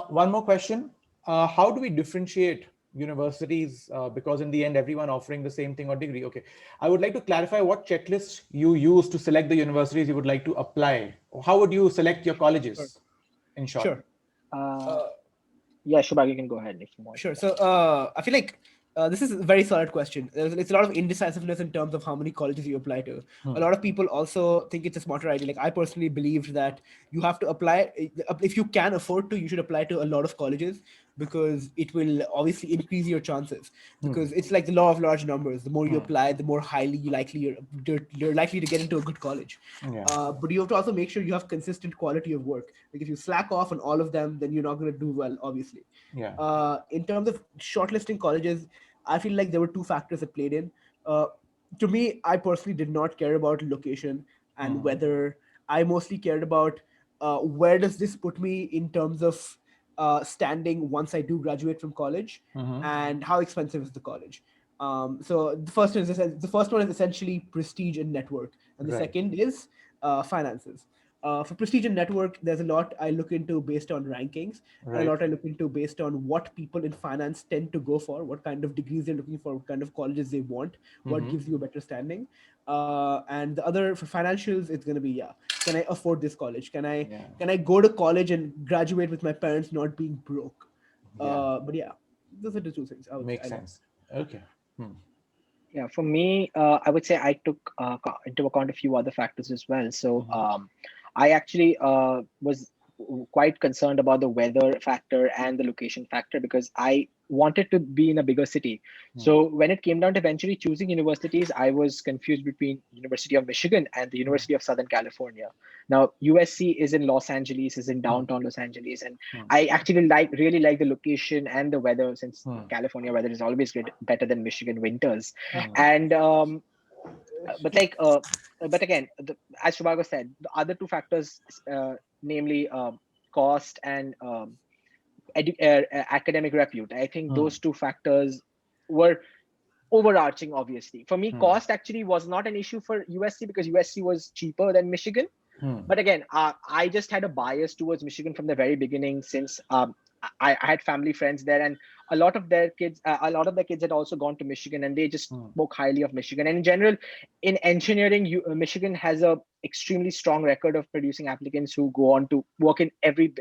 One more question. How do we differentiate universities? Because in the end, everyone offering the same thing or degree. Okay. I would like to clarify what checklist you use to select the universities you would like to apply. How would you select your Sure. colleges, in short? Sure. Uh, Uh, yeah, Shubhag, you can go ahead if you want. Sure. So I feel like this is a very solid question. It's a lot of indecisiveness in terms of how many colleges you apply to. A lot of people also think it's a smarter idea. Like I personally believed that you have to apply, if you can afford to, you should apply to a lot of colleges because it will obviously increase your chances. Because it's like the law of large numbers. The more you apply, the more highly you're likely to get into a good college. Yeah. But you have to also make sure you have consistent quality of work. Like if you slack off on all of them, then you're not going to do well, obviously. Yeah. In terms of shortlisting colleges, I feel like there were two factors that played in. Uh, to me, I personally did not care about location and whether. I mostly cared about where does this put me in terms of standing once I do graduate from college, and how expensive is the college. So the first one is essentially prestige and network, and the Right. second is finances. For prestige and network, there's a lot I look into based on rankings, and a Right. lot I look into based on what people in finance tend to go for, what kind of degrees they're looking for, what kind of colleges they want, what gives you a better standing. And the other for financials, it's gonna be can I afford this college? Yeah. Can I go to college and graduate with my parents not being broke? Yeah. But yeah, those are the two things Makes I look. sense. Okay. Yeah, for me, I would say I took into account a few other factors as well. So I actually was quite concerned about the weather factor and the location factor because I wanted to be in a bigger city. So when it came down to eventually choosing universities, I was confused between University of Michigan and the University of Southern California. Now, USC is in Los Angeles, is in downtown Los Angeles, and I actually really like the location and the weather since California weather is always great, better than Michigan winters. And but like but again, as Shubhago said, the other two factors, namely cost and academic repute, I think those two factors were overarching. Obviously for me, cost actually was not an issue for USC because USC was cheaper than Michigan. But again, I just had a bias towards Michigan from the very beginning since I had family friends there, and a lot of their kids, had also gone to Michigan, and they just spoke highly of Michigan. And in general, in engineering, Michigan has a extremely strong record of producing applicants who go on to work in every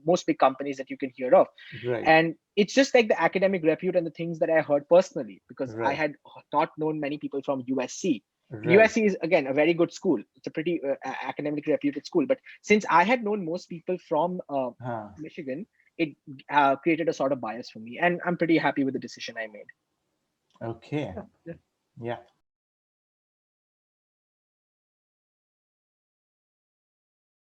most big companies that you can hear of. Right. And it's just like the academic repute and the things that I heard personally, because I Right. had not known many people from USC. Right. USC is again a very good school. It's a pretty academically reputed school. But since I had known most people from Michigan, it created a sort of bias for me, and I'm pretty happy with the decision I made. Okay. Yeah. Yeah.